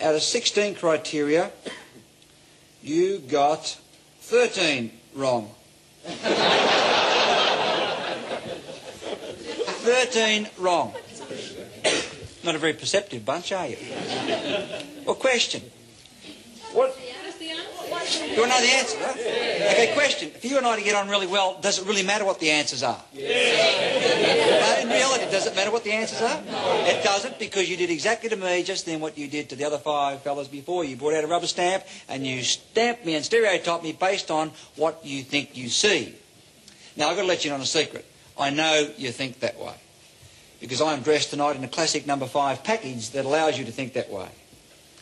Out of 16 criteria, you got 13 wrong. 13 wrong. Not a very perceptive bunch, are you? Well, question. What? You want to know the answer, huh? Okay, question. For you and I to get on really well, does it really matter what the answers are? In reality, does it matter what the answers are? It doesn't, because you did exactly to me just then what you did to the other 5 fellas before. You brought out a rubber stamp and you stamped me and stereotyped me based on what you think you see. Now, I've got to let you in on a secret. I know you think that way, because I am dressed tonight in a classic number 5 package that allows you to think that way.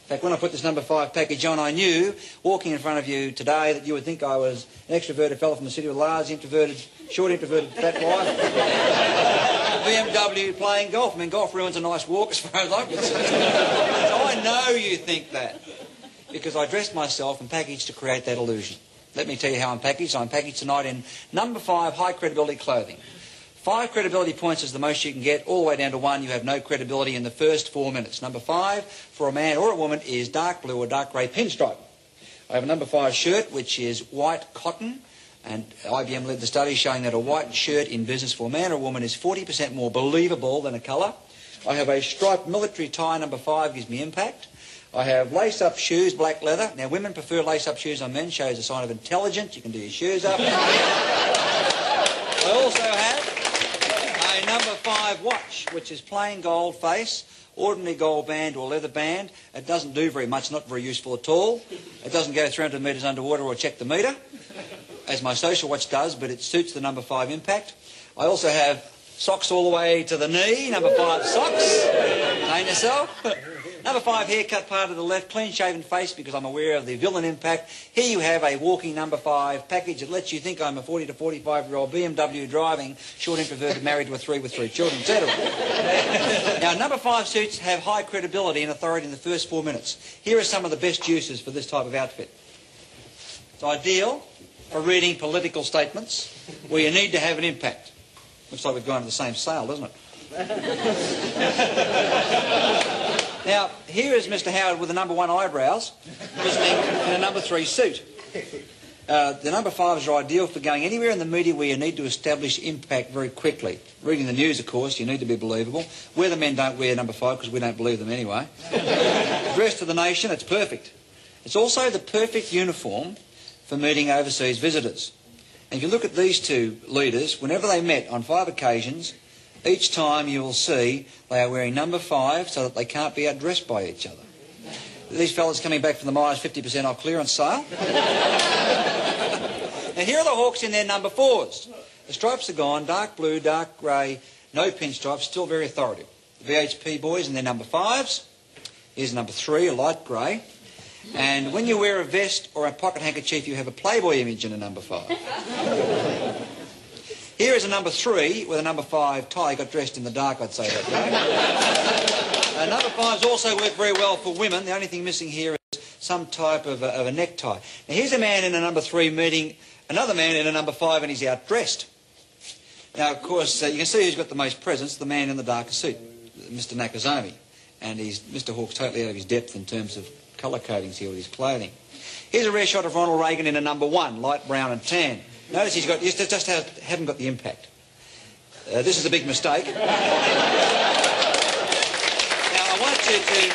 In fact, when I put this number 5 package on, I knew, walking in front of you today, that you would think I was an extroverted fellow from the city with a large introverted, short introverted fat wife, BMW playing golf. I mean, golf ruins a nice walk as far as I'm concerned. So I know you think that, because I dressed myself and packaged to create that illusion. Let me tell you how I'm packaged. I'm packaged tonight in number 5 high credibility clothing. 5 credibility points is the most you can get, all the way down to 1. You have no credibility in the first 4 minutes. Number 5 for a man or a woman is dark blue or dark grey pinstripe. I have a number 5 shirt which is white cotton, and IBM led the study showing that a white shirt in business for a man or a woman is 40% more believable than a colour. I have a striped military tie. Number 5 gives me impact. I have lace-up shoes, black leather. Now, women prefer lace-up shoes on men, shows a sign of intelligence. You can do your shoes up. I also have a number 5 watch, which is plain gold face, ordinary gold band or leather band. It doesn't do very much, not very useful at all. It doesn't go 300 metres underwater or check the metre, as my social watch does, but it suits the number 5 impact. I also have socks all the way to the knee, number 5 socks. Name yourself. Number 5 haircut part of the left, clean-shaven face, because I'm aware of the villain impact. Here you have a walking number 5 package that lets you think I'm a 40 to 45-year-old BMW driving, short introverted, married with three children, etc. Now, number 5 suits have high credibility and authority in the first 4 minutes. Here are some of the best uses for this type of outfit. It's ideal for reading political statements where you need to have an impact. Looks like we've gone to the same sale, doesn't it? Now, here is Mr. Howard with the number 1 eyebrows, listening in a number 3 suit. The number 5s are ideal for going anywhere in the media where you need to establish impact very quickly. Reading the news, of course, you need to be believable. Weathermen don't wear number 5 because we don't believe them anyway. Address to the nation, it's perfect. It's also the perfect uniform for meeting overseas visitors. And if you look at these 2 leaders, whenever they met on 5 occasions, each time you will see they are wearing number 5 so that they can't be outdressed by each other. These fellas coming back from the Myers 50% off clearance sale. Now, here are the Hawks in their number 4s. The stripes are gone, dark blue, dark grey, no pinstripes, still very authoritative. The VHP boys in their number 5s. Here's number 3, a light grey. And when you wear a vest or a pocket handkerchief, you have a Playboy image in a number 5. Here is a number 3 with a number 5 tie. Got dressed in the dark, I'd say that day. Number 5s also work very well for women. The only thing missing here is some type of a necktie. Now, here's a man in a number 3 meeting another man in a number 5, and he's outdressed. Now, of course, you can see who's got the most presence, the man in the darker suit, Mr. Nakazami. And Mr. Hawke's totally out of his depth in terms of colour codings here with his clothing. Here's a rare shot of Ronald Reagan in a number 1, light brown and tan. Notice he's just haven't got the impact. This is a big mistake. Now, I want you to,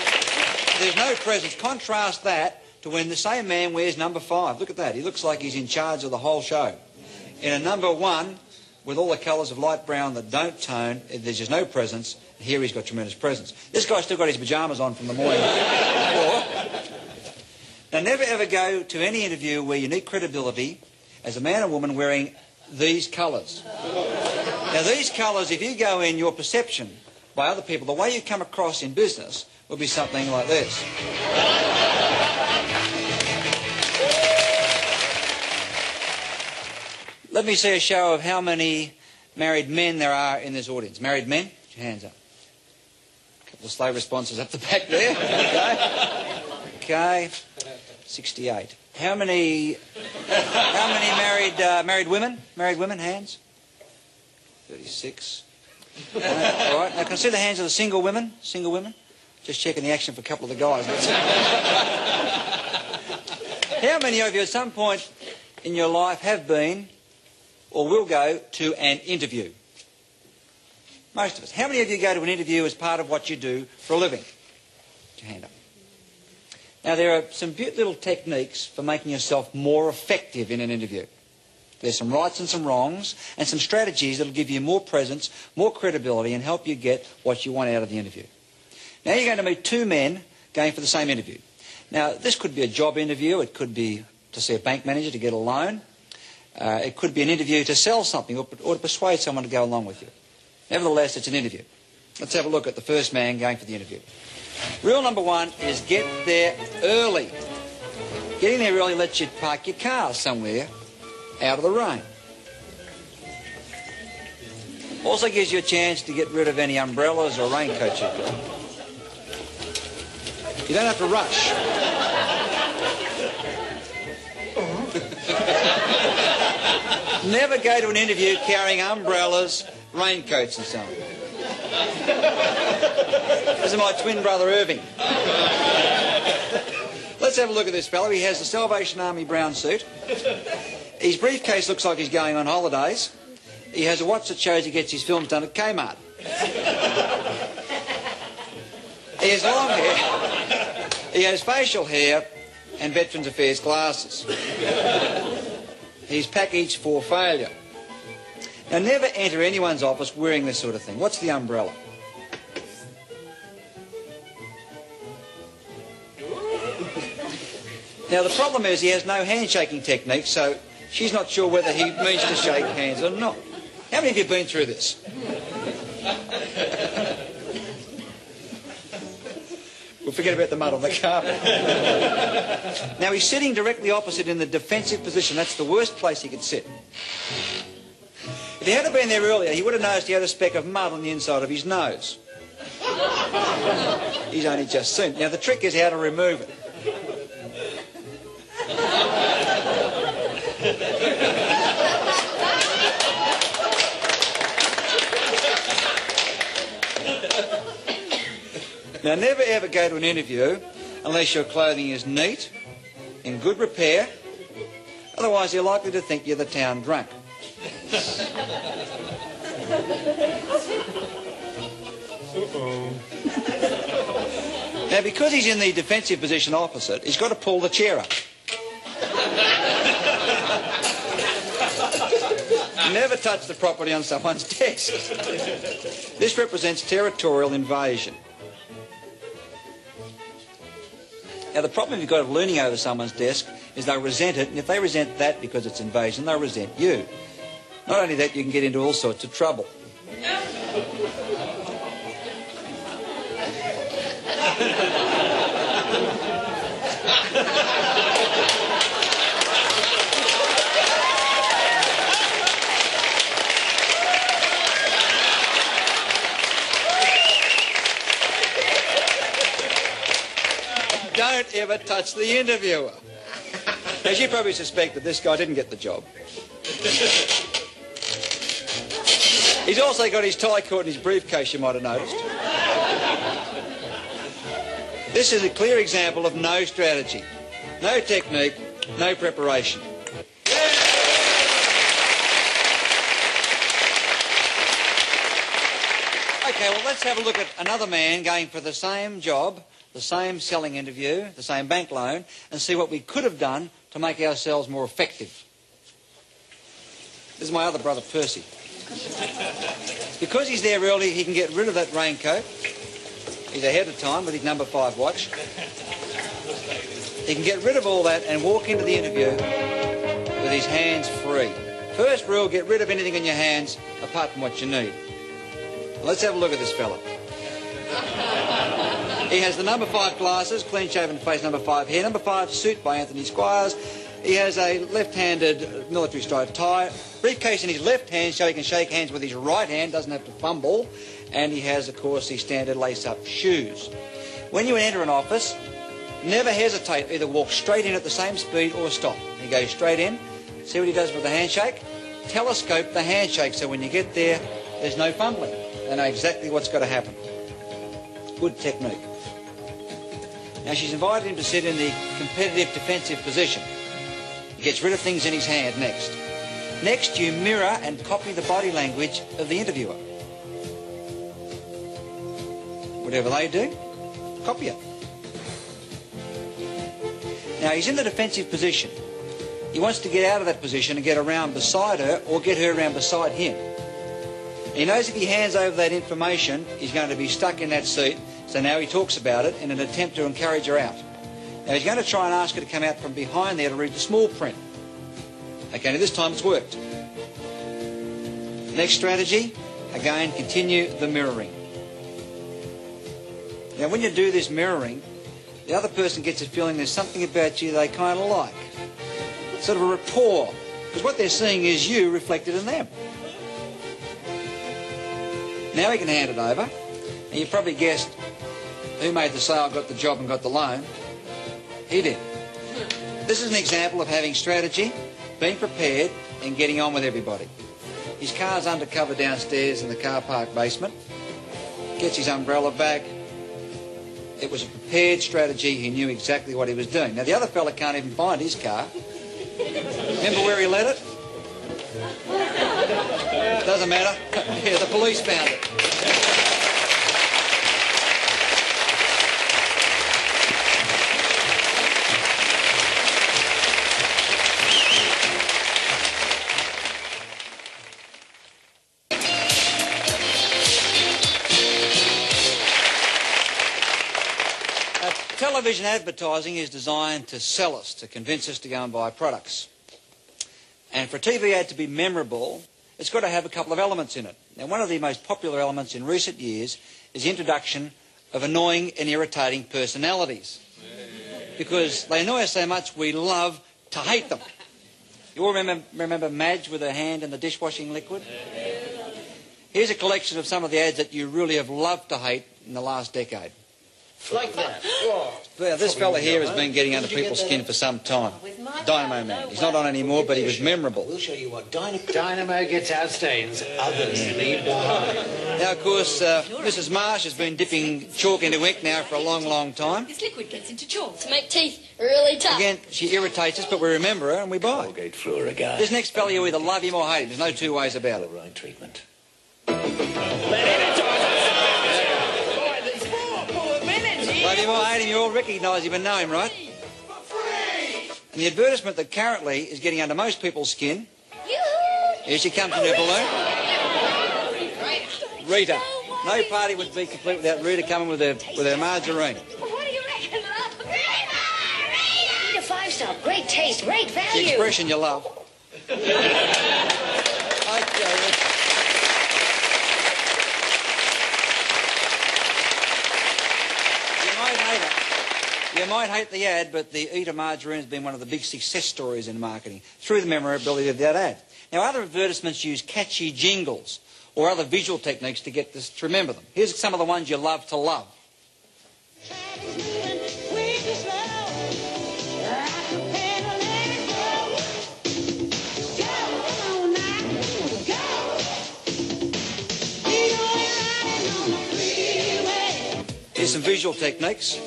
there's no presence. Contrast that to when the same man wears number 5. Look at that. He looks like he's in charge of the whole show. In a number 1, with all the colours of light brown that don't tone, there's just no presence. Here he's got tremendous presence. This guy's still got his pyjamas on from the morning before. Now, never ever go to any interview where you need credibility as a man or woman wearing these colours. Now, these colours, if you go in, your perception by other people, the way you come across in business will be something like this. Let me see a show of how many married men there are in this audience. Married men? Put your hands up. A couple of slow responses up the back there. Okay. 68. How many married women? Married women, hands? 36. All right. Now, can I see the hands of the single women? Single women? Just checking the action for a couple of the guys. How many of you at some point in your life have been or will go to an interview? Most of us. How many of you go to an interview as part of what you do for a living? Put your hand up. Now, there are some little techniques for making yourself more effective in an interview. There's some rights and some wrongs and some strategies that will give you more presence, more credibility and help you get what you want out of the interview. Now, you're going to meet two men going for the same interview. Now, this could be a job interview. It could be to see a bank manager to get a loan. It could be an interview to sell something or to persuade someone to go along with you. Nevertheless, it's an interview. Let's have a look at the first man going for the interview. Rule number one is get there early. Getting there early lets you park your car somewhere out of the rain. Also gives you a chance to get rid of any umbrellas or raincoats you've got. You don't have to rush. Never go to an interview carrying umbrellas, raincoats and so on. This is my twin brother Irving. Let's have a look at this fellow. He has the Salvation Army brown suit. His briefcase looks like he's going on holidays. He has a watch that shows he gets his films done at Kmart. He has long hair. He has facial hair and Veterans Affairs glasses. He's packaged for failure. Now, never enter anyone's office wearing this sort of thing. What's the umbrella? Now, the problem is he has no handshaking technique, so she's not sure whether he means to shake hands or not. How many of you have been through this? We'll forget about the mud on the carpet. Now, he's sitting directly opposite in the defensive position. That's the worst place he could sit. If he had been there earlier, he would have noticed he had a speck of mud on the inside of his nose. He's only just seen. Now, the trick is how to remove it. Now, never ever go to an interview unless your clothing is neat, in good repair. Otherwise, you're likely to think you're the town drunk. Now, because he's in the defensive position opposite, he's got to pull the chair up. Never touch the property on someone's desk. This represents territorial invasion. Now, the problem you've got of leaning over someone's desk is they'll resent it, and if they resent that because it's invasion, they'll resent you. Not only that, you can get into all sorts of trouble. Don't ever touch the interviewer. As you probably suspect that this guy didn't get the job. He's also got his tie caught in his briefcase, you might have noticed. This is a clear example of no strategy, no technique, no preparation. Okay, well, let's have a look at another man going for the same job, the same selling interview, the same bank loan, and see what we could have done to make ourselves more effective. This is my other brother, Percy. Because he's there early, he can get rid of that raincoat. He's ahead of time with his number 5 watch. He can get rid of all that and walk into the interview with his hands free. First rule, get rid of anything in your hands apart from what you need. Let's have a look at this fella. He has the number 5 glasses, clean-shaven face, number 5 hair, number 5 suit by Anthony Squires. He has a left-handed military-striped tie, briefcase in his left hand so he can shake hands with his right hand, doesn't have to fumble, and he has, of course, his standard lace-up shoes. When you enter an office, never hesitate. Either walk straight in at the same speed or stop. He goes straight in, see what he does with the handshake, telescope the handshake so when you get there, there's no fumbling. They know exactly what's got to happen. Good technique. Now she's invited him to sit in the competitive defensive position. He gets rid of things in his hand next. Next, you mirror and copy the body language of the interviewer. Whatever they do, copy it. Now he's in the defensive position. He wants to get out of that position and get around beside her or get her around beside him. He knows if he hands over that information, he's going to be stuck in that seat, so now he talks about it in an attempt to encourage her out. Now he's going to try and ask her to come out from behind there to read the small print. Okay, now this time it's worked. Next strategy, again, continue the mirroring. Now when you do this mirroring, the other person gets a feeling there's something about you they kind of like. Sort of a rapport, because what they're seeing is you reflected in them. Now he can hand it over, and you probably guessed who made the sale, got the job and got the loan. He did. This is an example of having strategy, being prepared and getting on with everybody. His car's undercover downstairs in the car park basement. Gets his umbrella back. It was a prepared strategy. He knew exactly what he was doing. Now the other fella can't even find his car. Remember where he let it? Doesn't matter. Yeah, the police found it. Television advertising is designed to sell us, to convince us to go and buy products. And for a TV ad to be memorable, it's got to have a couple of elements in it. Now, one of the most popular elements in recent years is the introduction of annoying and irritating personalities. Because they annoy us so much, we love to hate them. You all remember Madge with her hand in the dishwashing liquid? Here's a collection of some of the ads that you really have loved to hate in the last decade. Like that? Well, this fella here has been getting under people's skin for some time. Dynamo Man. He's not on anymore, but he was memorable. We'll show you what Dynamo gets out stains, others leave behind. Now, of course, Mrs. Marsh has been dipping chalk into ink now for a long, long time. This liquid gets into chalk to make teeth really tough. Again, she irritates us, but we remember her and we buy. Colgate fluoride. This next fella, you either love him or hate him. There's no two ways about it. Right treatment. Love him or hate him, you all recognise him and know him, right? And the advertisement that currently is getting under most people's skin. Here she comes in her balloon. Rita. No party would be complete without Rita coming with her margarine. What do you reckon, love? Rita 5-star, great taste, great value. The expression you love. You might hate the ad, but the Eater margarine has been one of the big success stories in marketing through the memorability of that ad. Now, other advertisements use catchy jingles or other visual techniques to get us to remember them. Here's some of the ones you love to love. Here's some visual techniques.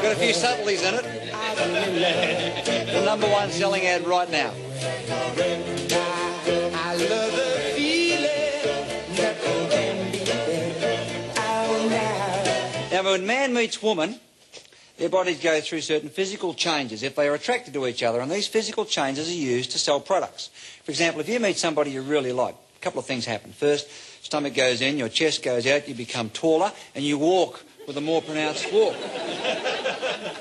Got a few subtleties in it. The #1 selling ad right now. I love the feeling that can be there. Now, when man meets woman, their bodies go through certain physical changes if they are attracted to each other, and these physical changes are used to sell products. For example, if you meet somebody you really like, a couple of things happen. First, stomach goes in, your chest goes out, you become taller, and you walk with a more pronounced walk.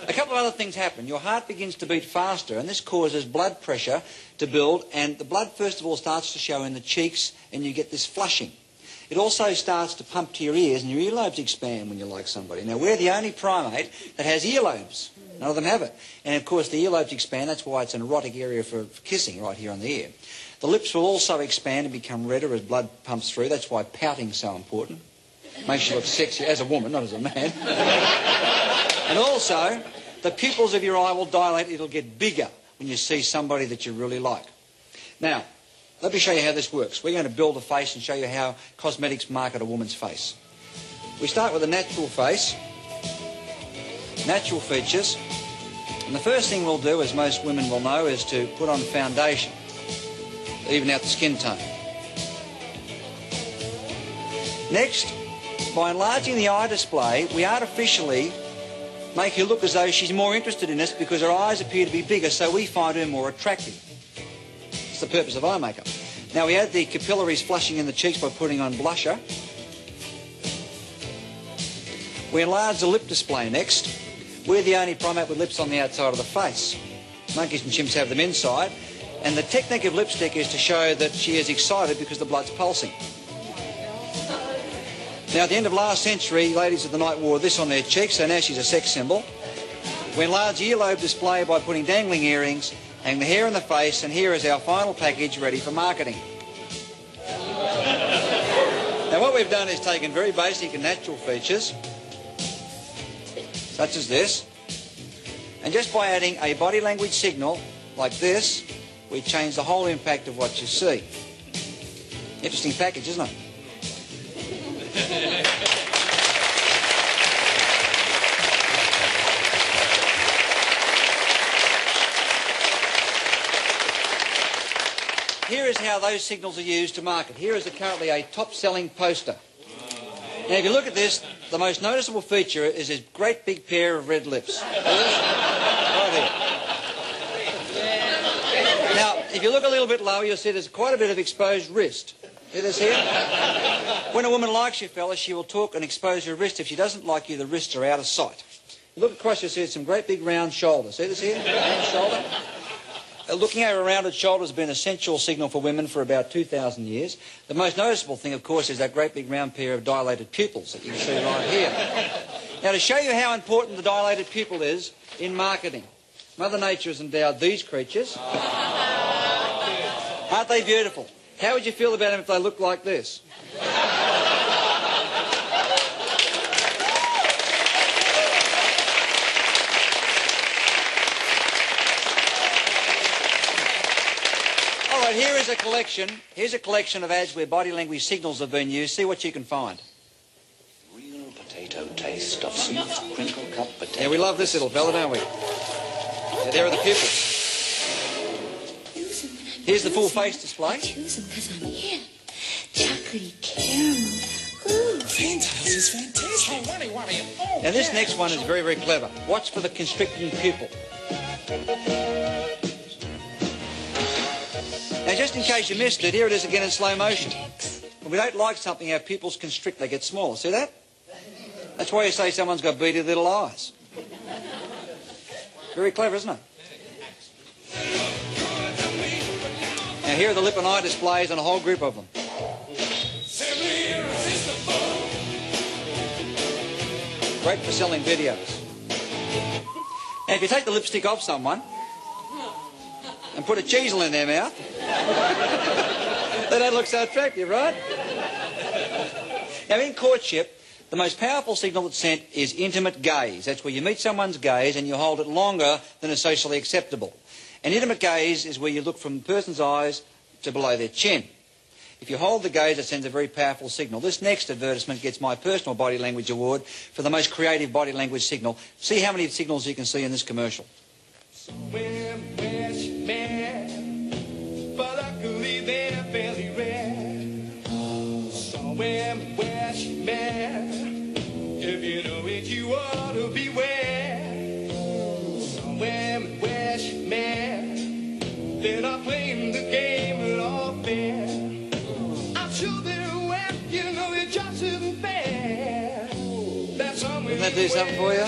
A couple of other things happen. Your heart begins to beat faster, and this causes blood pressure to build, and the blood first of all starts to show in the cheeks, and you get this flushing. It also starts to pump to your ears, and your earlobes expand when you like somebody. Now, we're the only primate that has earlobes. None of them have it. And, of course, the earlobes expand. That's why it's an erotic area for kissing right here on the ear. The lips will also expand and become redder as blood pumps through. That's why pouting is so important. Makes you look sexy as a woman, not as a man. And also, the pupils of your eye will dilate. It'll get bigger when you see somebody that you really like. Now, let me show you how this works. We're going to build a face and show you how cosmetics market a woman's face. We start with a natural face, natural features, and the first thing we'll do, as most women will know, is to put on foundation, even out the skin tone. Next, by enlarging the eye display, we artificially make her look as though she's more interested in us because her eyes appear to be bigger, so we find her more attractive. It's the purpose of eye makeup. Now we add the capillaries flushing in the cheeks by putting on blusher. We enlarge the lip display next. We're the only primate with lips on the outside of the face. Monkeys and chimps have them inside. And the technique of lipstick is to show that she is excited because the blood's pulsing. Now, at the end of last century, ladies of the night wore this on their cheeks, so now she's a sex symbol. We enlarge the earlobe display by putting dangling earrings and the hair in the face, and here is our final package ready for marketing. Now, what we've done is taken very basic and natural features, such as this, and just by adding a body language signal like this, we change the whole impact of what you see. Interesting package, isn't it? Here is how those signals are used to market. Here is currently a top-selling poster. Now, if you look at this, the most noticeable feature is this great big pair of red lips. Right here. Now, if you look a little bit lower, you'll see there's quite a bit of exposed wrist. See this here? When a woman likes you, fellas, she will talk and expose her wrist. If she doesn't like you, the wrists are out of sight. You look across, you'll see some great big round shoulders. See this here? Round shoulder. Looking at a rounded shoulder has been a sensual signal for women for about 2,000 years. The most noticeable thing, of course, is that great big round pair of dilated pupils that you can see right here. Now, to show you how important the dilated pupil is in marketing, Mother Nature has endowed these creatures. Aren't they beautiful? How would you feel about them if they looked like this? Here is a collection. Here's a collection of ads where body language signals have been used. See what you can find. Real potato taste of sweet crinkle cut potato. Yeah, we love this little fella, don't we? Yeah, there are the pupils. Here's the full face display. Choose them because I'm here. Chocolatey caramel. Ooh. Fantastic is fantastic. Now this next one is very, very clever. Watch for the constricting pupil. Now, just in case you missed it, here it is again in slow motion. When we don't like something, our pupils constrict, they get smaller. See that? That's why you say someone's got beady little eyes. Very clever, isn't it? Now, here are the lip and eye displays and a whole group of them. Great for selling videos. Now, if you take the lipstick off someone and put a cheesel in their mouth, they don't look so attractive, right? Now, in courtship, the most powerful signal that's sent is intimate gaze. That's where you meet someone's gaze and you hold it longer than is socially acceptable. And intimate gaze is where you look from the person's eyes to below their chin. If you hold the gaze, it sends a very powerful signal. This next advertisement gets my personal body language award for the most creative body language signal. See how many signals you can see in this commercial. If you know it, you ought to beware. Somewhere west man, they're not playing the game at all fair. I'm sure they're wet, you know it just isn't fair. That's somewhere. Doesn't that do something for you?